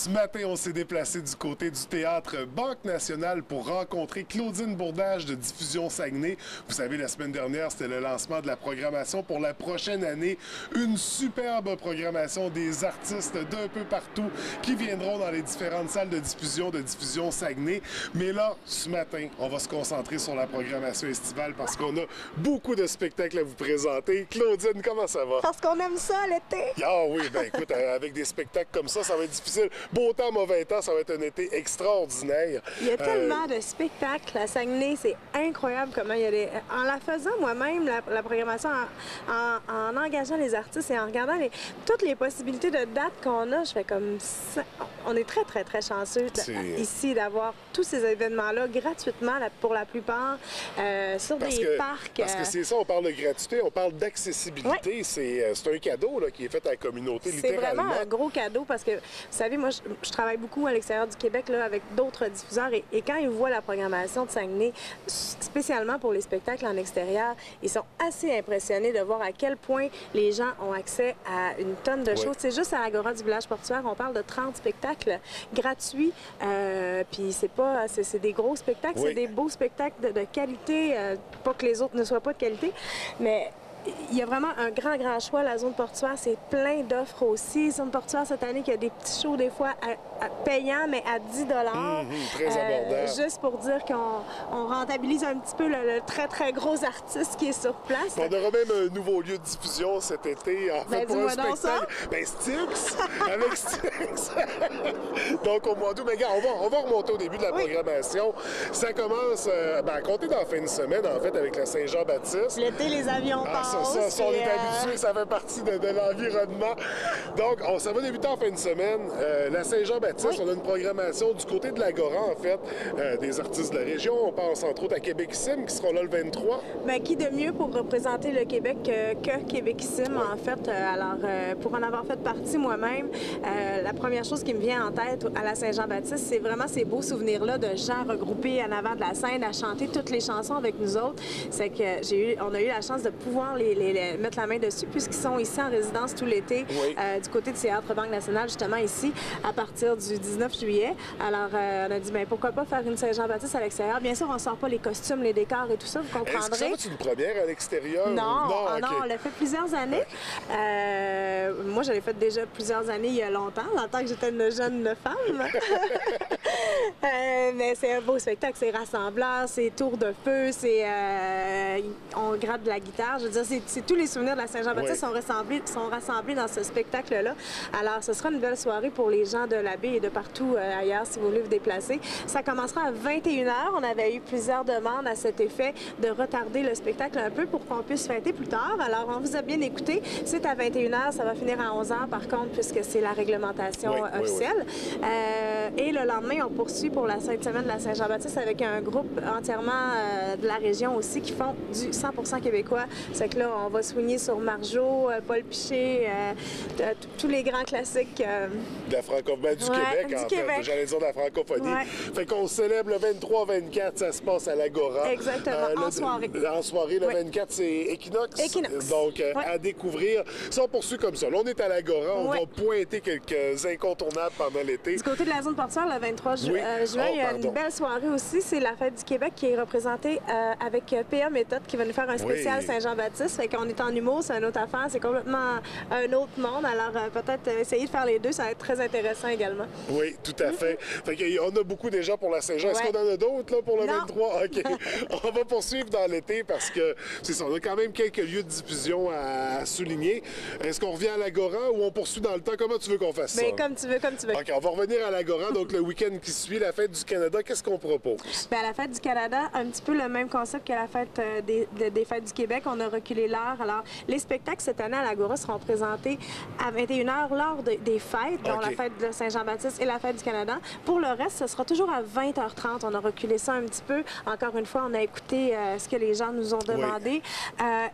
Ce matin, on s'est déplacé du côté du théâtre Banque Nationale pour rencontrer Claudine Bourdage de Diffusion Saguenay. Vous savez, la semaine dernière, c'était le lancement de la programmation pour la prochaine année. Une superbe programmation des artistes d'un peu partout qui viendront dans les différentes salles de Diffusion Saguenay. Mais là, ce matin, on va se concentrer sur la programmation estivale parce qu'on a beaucoup de spectacles à vous présenter. Claudine, comment ça va? Parce qu'on aime ça, l'été. Ah oui, ben écoute, avec des spectacles comme ça va être difficile. Beau temps, mauvais temps, ça va être un été extraordinaire. Il y a tellement de spectacles à Saguenay, c'est incroyable comment il y a des... En la faisant moi-même, la programmation, en engageant les artistes et en regardant toutes les possibilités de dates qu'on a, je fais comme ça. On est très, très, très chanceux ici d'avoir tous ces événements-là gratuitement pour la plupart sur des parcs. Parce que c'est ça, on parle de gratuité, on parle d'accessibilité. Oui. C'est un cadeau là, qui est fait à la communauté, littéralement. C'est vraiment un gros cadeau parce que, vous savez, moi, je travaille beaucoup à l'extérieur du Québec là, avec d'autres diffuseurs et quand ils voient la programmation de Saguenay, spécialement pour les spectacles en extérieur, ils sont assez impressionnés de voir à quel point les gens ont accès à une tonne de choses. C'est juste à l'Agora du village portuaire, on parle de 30 spectacles gratuits. Puis c'est des gros spectacles, c'est des beaux spectacles de qualité. Pas que les autres ne soient pas de qualité, mais il y a vraiment un grand choix. La zone portuaire, c'est plein d'offres aussi. Zone portuaire, cette année, il y a des petits shows, des fois, payants, mais à 10 très abordable. Juste pour dire qu'on rentabilise un petit peu le très, très gros artiste qui est sur place. On aura même un nouveau lieu de diffusion cet été, en fait, pour un spectacle. Ben, Styx, avec Styx. Donc, au mois d'août. Mais regarde, on va remonter au début de la programmation. Ça commence à compter dans la fin de semaine, en fait, avec la Saint-Jean-Baptiste. L'été, les avions passent. Ça, on est habitué, ça fait partie de l'environnement. Donc, ça va débuter en fin de semaine. La Saint-Jean-Baptiste, on a une programmation du côté de l'Agora, en fait, des artistes de la région. On pense entre autres à Québecissime, qui seront là le 23. Bien, qui de mieux pour représenter le Québec que Québecissime, en fait. Alors, pour en avoir fait partie moi-même, la première chose qui me vient en tête à la Saint-Jean-Baptiste, c'est vraiment ces beaux souvenirs-là de gens regroupés en avant de la scène à chanter toutes les chansons avec nous autres. C'est que on a eu la chance de pouvoir les mettre la main dessus puisqu'ils sont ici en résidence tout l'été du côté du Théâtre Banque Nationale, justement ici, à partir du 19 juillet. Alors, on a dit, bien, pourquoi pas faire une Saint-Jean-Baptiste à l'extérieur? Bien sûr, on ne sort pas les costumes, les décors et tout ça, vous comprendrez. Est-ce que ça va être une première à l'extérieur? Non, on l'a fait plusieurs années. Moi, je l'ai fait déjà plusieurs années il y a longtemps que j'étais une jeune femme. Mais c'est un beau spectacle, c'est rassembleur, c'est tour de feu, on gratte de la guitare. Je veux dire, c'est tous les souvenirs de la Saint-Jean-Baptiste sont rassemblés dans ce spectacle-là. Alors, ce sera une belle soirée pour les gens de la baie et de partout ailleurs, si vous voulez vous déplacer. Ça commencera à 21h. On avait eu plusieurs demandes à cet effet de retarder le spectacle un peu pour qu'on puisse fêter plus tard. Alors, on vous a bien écouté. C'est à 21h, ça va finir à 11h, par contre, puisque c'est la réglementation officielle. Et le lendemain, on poursuit pour la Sainte Semaine de la Saint-Jean-Baptiste avec un groupe entièrement de la région aussi qui font du 100% québécois. C'est que là, on va soigner sur Marjo, Paul Piché, tous les grands classiques. De la francophonie du Québec, en fait. J'allais dire de la francophonie. Fait qu'on célèbre le 23-24, ça se passe à l'Agora. Exactement, en soirée. En soirée, le 24, c'est Equinox. Donc, à découvrir. Si on poursuit comme ça, là, on est à l'Agora, on va pointer quelques incontournables pendant l'été. Du côté de la zone portuaire, le 23 juin, il y a une belle soirée aussi. C'est la Fête du Québec qui est représentée avec PA Méthode qui va nous faire un spécial Saint-Jean-Baptiste. Fait qu'on est en humour, c'est une autre affaire, c'est complètement un autre monde. Alors, peut-être essayer de faire les deux, ça va être très intéressant également. Oui, tout à fait. Fait qu'on a beaucoup déjà pour la Saint-Jean. Est-ce qu'on en a d'autres là, pour le 23? OK. On va poursuivre dans l'été parce que, c'est ça, on a quand même quelques lieux de diffusion à souligner. Est-ce qu'on revient à l'Agora ou on poursuit dans le temps? Comment tu veux qu'on fasse ça? Bien, comme tu veux, comme tu veux. OK, on va revenir à l'Agora. Donc, le week-end qui suit, la Fête du Canada, qu'est-ce qu'on propose? Bien, à la Fête du Canada, un petit peu le même concept que la Fête des Fêtes du Québec. On a reculé l'heure. Alors, les spectacles cette année à l'Agora seront présentés à 21h lors des fêtes, dont la Fête de Saint-Jean-Baptiste et la Fête du Canada. Pour le reste, ce sera toujours à 20h30. On a reculé ça un petit peu. Encore une fois, on a écouté ce que les gens nous ont demandé.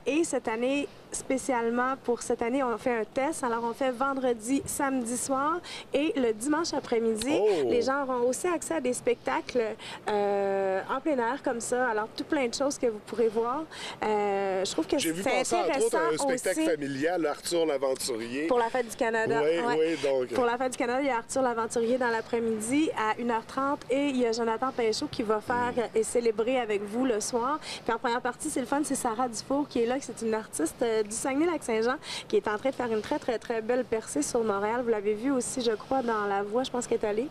Et cette année, spécialement pour cette année, on fait un test. Alors, on fait vendredi, samedi soir et le dimanche après-midi. Les gens auront aussi accès à des spectacles en plein air comme ça. Alors, tout plein de choses que vous pourrez voir. Je trouve que c'est intéressant. J'ai vu passer, entre autres, un spectacle aussi familial, Arthur l'Aventurier. Pour la Fête du Canada. Oui, donc... Pour la Fête du Canada, il y a Arthur l'Aventurier dans l'après-midi à 1h30 et il y a Jonathan Pinchot qui va faire et célébrer avec vous le soir. Puis en première partie, c'est le fun, c'est Sarah Dufour qui est là, c'est une artiste du Saguenay-Lac-Saint-Jean qui est en train de faire une très, très, très belle percée sur Montréal. Vous l'avez vu aussi, je crois, dans La Voix, je pense qu'elle est allée.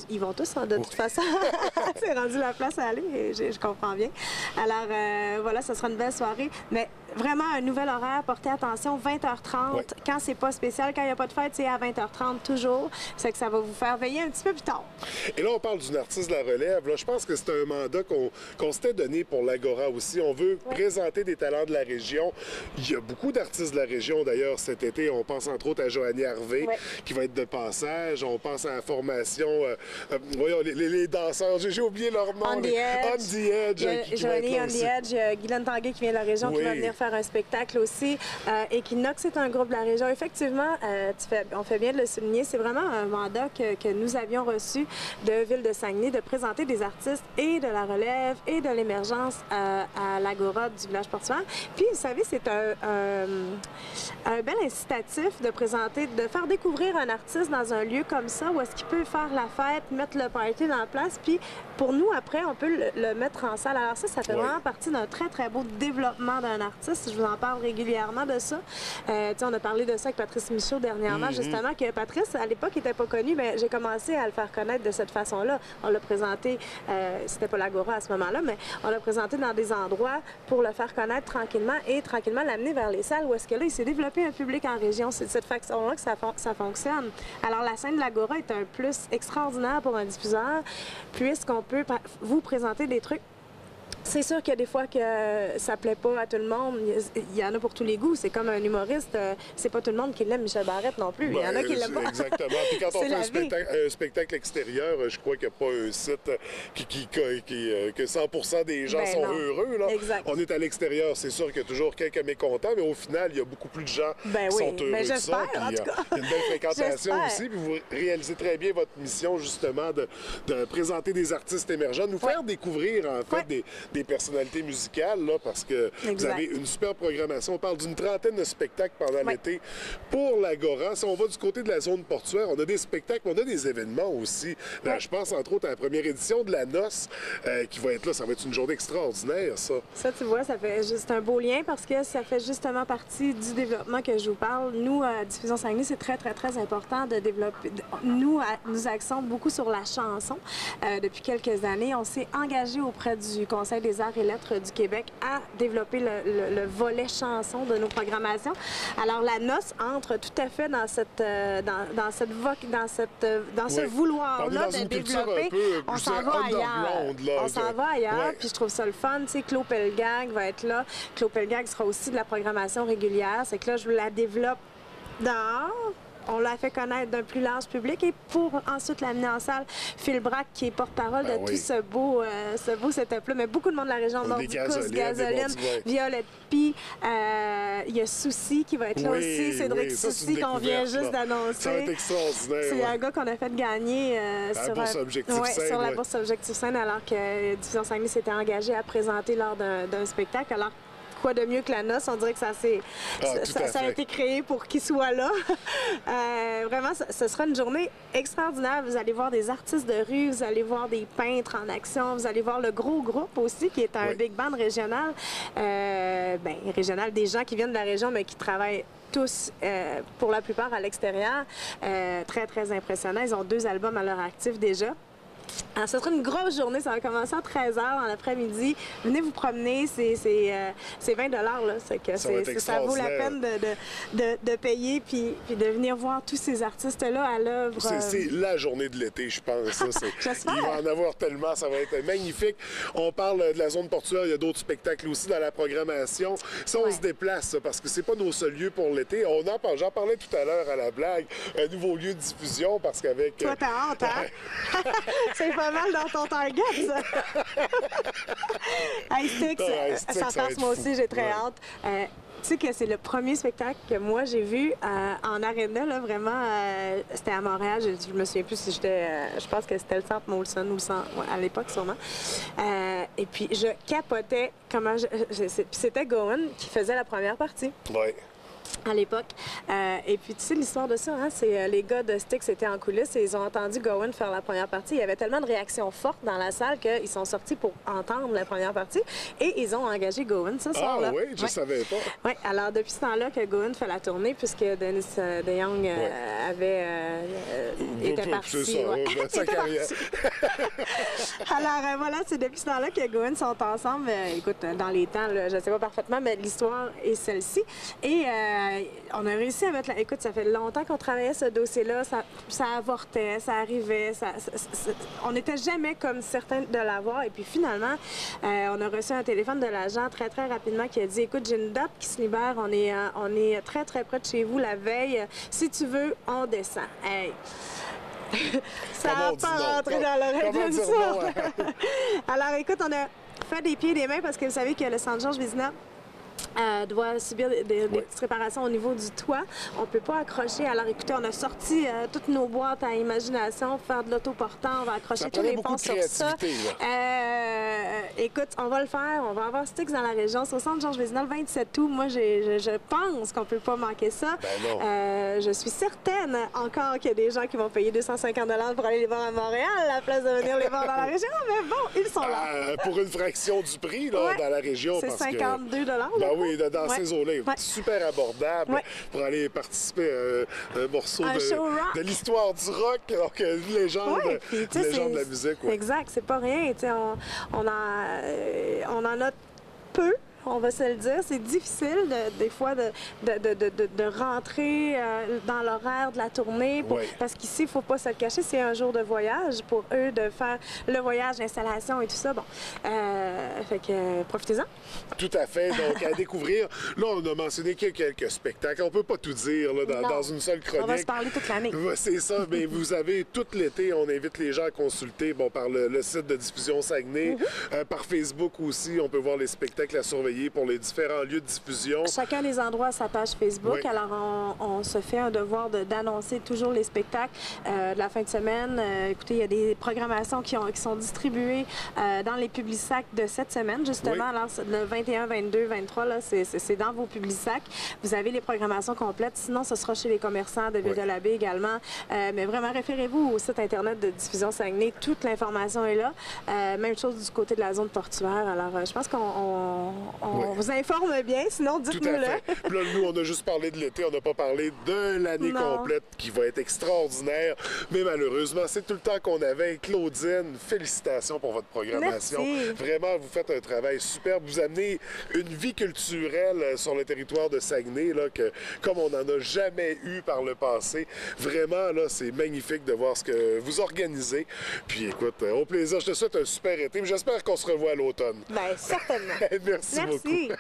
Ils vont tous, de toute façon. C'est rendu la place à aller, et je comprends bien. Alors, voilà, ce sera une belle soirée. Mais vraiment, un nouvel horaire, portez attention, 20h30. Quand c'est pas spécial, quand il n'y a pas de fête, c'est à 20h30 toujours. C'est que ça va vous faire veiller un petit peu plus tard. Et là, on parle d'une artiste de la relève. Là, je pense que c'est un mandat qu'on s'était donné pour l'Agora aussi. On veut présenter des talents de la région. Il y a beaucoup d'artistes de la région, d'ailleurs, cet été. On pense entre autres à Joanie Harvey, qui va être de passage. On pense à la formation, voyons, les danseurs. J'ai oublié leur nom. On the Edge. Joanie On the Edge. Guylaine Tanguay qui vient de la région, qui va venir faire un spectacle aussi. Equinox, c'est un groupe de la région. Effectivement, on fait bien de le souligner. C'est vraiment un mandat que nous avions reçu de Ville de Saguenay de présenter des artistes et de la relève et de l'émergence à l'Agora du village portuaire. Puis, vous savez, c'est un bel incitatif de présenter, de faire découvrir un artiste dans un lieu comme ça où est-ce qu'il peut faire la fête, mettre le party dans la place. Puis, pour nous, après, on peut le mettre en salle. Alors ça fait vraiment partie d'un très, très beau développement d'un artiste. Je vous en parle régulièrement de ça. On a parlé de ça avec Patrice Michaud dernièrement, justement, que Patrice, à l'époque, n'était pas connu. Bien, j'ai commencé à le faire connaître de cette façon-là. On l'a présenté, c'était pas l'Agora à ce moment-là, mais on l'a présenté dans des endroits pour le faire connaître tranquillement et tranquillement l'amener vers les salles où est-ce que là, il s'est développé un public en région. C'est de cette façon-là que ça fonctionne. Alors, la scène de l'Agora est un plus extraordinaire pour un diffuseur, puisqu'on peut vous présenter des trucs. C'est sûr qu'il y a des fois que ça plaît pas à tout le monde. Il y en a pour tous les goûts. C'est comme un humoriste. C'est pas tout le monde qui l'aime, Michel Barrette non plus. Il y en a qui l'aiment pas. Exactement. Puis quand on fait un spectacle extérieur, je crois qu'il n'y a pas un site que 100% des gens sont heureux. Là. On est à l'extérieur. C'est sûr qu'il y a toujours quelques mécontents, mais au final, il y a beaucoup plus de gens qui sont heureux. Mais j'espère, en tout cas. Il y a une belle fréquentation aussi. Puis vous réalisez très bien votre mission, justement, de présenter des artistes émergents, nous faire découvrir, en fait, des personnalités musicales, là, parce que vous avez une super programmation. On parle d'une trentaine de spectacles pendant l'été pour l'Agora. Si on va du côté de la zone portuaire, on a des spectacles, on a des événements aussi. Là, je pense, entre autres, à la première édition de la Noce qui va être là. Ça va être une journée extraordinaire, ça. Ça, tu vois, ça fait juste un beau lien parce que ça fait justement partie du développement que je vous parle. Nous, à Diffusion Saguenay, c'est très, très, très important de développer. Nous axons beaucoup sur la chanson. Depuis quelques années, on s'est engagé auprès du Conseil des arts et lettres du Québec à développer le volet chanson de nos programmations. Alors, la Noce entre tout à fait dans ce vouloir-là de développer. On s'en va ailleurs. On s'en va ailleurs, puis je trouve ça le fun. Tu sais, Claude Pelgag va être là. Claude Pelgag sera aussi de la programmation régulière. C'est que là, je la développe dehors. On l'a fait connaître d'un plus large public et pour ensuite l'amener en salle, Phil Braque, qui est porte-parole de tout ce beau setup-là. Mais beaucoup de monde de la région nord du Cous, Gasoline, Violette Pie, il y a Souci qui va être là aussi, Cédric Souci qu'on vient juste d'annoncer. Ça va être extraordinaire. C'est un gars qu'on a fait gagner sur la bourse Objectif Scène, alors que Diffusion Saguenay s'était engagé à présenter lors d'un spectacle. Alors, quoi de mieux que la Noce? On dirait que ça a été créé pour qu'il soit là. Vraiment, ce sera une journée extraordinaire. Vous allez voir des artistes de rue, vous allez voir des peintres en action, vous allez voir le gros groupe aussi, qui est un big band régional. Régional, des gens qui viennent de la région, mais qui travaillent tous, pour la plupart, à l'extérieur. Très, très impressionnants. Ils ont 2 albums à leur actif déjà. Alors, ce sera une grosse journée. Ça va commencer à 13h dans l'après-midi. Venez vous promener. C'est 20 $. Ça vaut la peine de payer puis de venir voir tous ces artistes-là à l'œuvre. C'est la journée de l'été, je pense. Il va en avoir tellement. Ça va être magnifique. On parle de la zone portuaire. Il y a d'autres spectacles aussi dans la programmation. Ça, on se déplace parce que c'est pas nos seuls lieux pour l'été. J'en parlais tout à l'heure à la blague. Un nouveau lieu de diffusion parce qu'avec... Toi, t'as hâte, hein? C'est pas mal dans ton target, ça. Hey, Styx, ça passe, moi aussi, j'ai très hâte. Tu sais que c'est le premier spectacle que moi j'ai vu en aréna, là, vraiment. C'était à Montréal, je me souviens plus si j'étais. Je pense que c'était le centre Molson ou le centre, ouais, à l'époque sûrement. Et puis je capotais comment. C'était Gowan qui faisait la première partie. Ouais. À l'époque. Et puis, tu sais, l'histoire de ça, hein, c'est les gars de Styx étaient en coulisses et ils ont entendu Gowan faire la première partie. Il y avait tellement de réactions fortes dans la salle qu'ils sont sortis pour entendre la première partie et ils ont engagé Gowan ce soir-là. Ah oui, je savais pas. Oui, alors depuis ce temps-là que Gowan fait la tournée, puisque Dennis DeYoung était parti. C'est ça, sa carrière. Alors voilà, c'est depuis ce temps-là que Gowan sont ensemble. Écoute, dans les temps, là, je ne sais pas parfaitement, mais l'histoire est celle-ci. Et on a réussi à mettre... Écoute, ça fait longtemps qu'on travaillait ce dossier-là. Ça avortait, ça arrivait. On n'était jamais comme certains de l'avoir. Et puis finalement, on a reçu un téléphone de l'agent très, très rapidement qui a dit, écoute, j'ai une date qui se libère. On est très, très près de chez vous la veille. Si tu veux, on descend. Hey. Ça n'a pas rentré dans l'oreille d'une sorte. Alors écoute, on a fait des pieds et des mains parce que vous savez que le Centre Georges Vézina doit subir des petites réparations au niveau du toit. On ne peut pas accrocher. Alors, écoutez, on a sorti toutes nos boîtes à imagination, faire de l'autoportant, on va accrocher tous les ponts sur ça. Écoute, on va le faire. On va avoir Styx dans la région. C'est au Centre Georges Vézina le 27 août. Moi, je pense qu'on ne peut pas manquer ça. Je suis certaine encore qu'il y a des gens qui vont payer 250 $ pour aller les voir à Montréal à la place de venir les voir dans la région. Mais bon, ils sont là. Pour une fraction du prix là, dans la région. C'est 52 $. Ben oui, dans ces eaux-là, super abordable pour aller participer à un morceau de l'histoire du rock, donc une légende, de la musique. Exact, c'est pas rien. On en a peu. On va se le dire, c'est difficile des fois de rentrer dans l'horaire de la tournée parce qu'ici, il ne faut pas se le cacher, c'est un jour de voyage pour eux de faire le voyage, l'installation et tout ça. Bon, fait que profitez-en. Tout à fait, donc à découvrir. Là, on a mentionné quelques spectacles, on ne peut pas tout dire là, dans une seule chronique. On va se parler toute l'année. C'est ça, mais vous avez tout l'été, on invite les gens à consulter par le site de diffusion Saguenay, par Facebook aussi, on peut voir les spectacles à surveiller pour les différents lieux de diffusion. Chacun des endroits à sa page Facebook. Alors, on se fait un devoir d'annoncer toujours les spectacles de la fin de semaine. Écoutez, il y a des programmations qui sont distribuées dans les Publisacs de cette semaine, justement. Alors, le 21, 22, 23, là, c'est dans vos Publisacs. Vous avez les programmations complètes. Sinon, ce sera chez les commerçants de Ville-de-la-Baie également. Mais vraiment, référez-vous au site Internet de Diffusion Saguenay. Toute l'information est là. Même chose du côté de la zone portuaire. Alors, je pense qu'on vous informe bien, sinon dites-nous-le. Puis là, nous, on a juste parlé de l'été, on n'a pas parlé de l'année complète qui va être extraordinaire. Mais malheureusement, c'est tout le temps qu'on avait. Claudine, félicitations pour votre programmation. Merci. Vraiment, vous faites un travail superbe. Vous amenez une vie culturelle sur le territoire de Saguenay, là, comme on n'en a jamais eu par le passé. Vraiment, là, c'est magnifique de voir ce que vous organisez. Puis écoute, au plaisir, je te souhaite un super été. J'espère qu'on se revoit à l'automne. Bien, certainement. Merci beaucoup. Merci.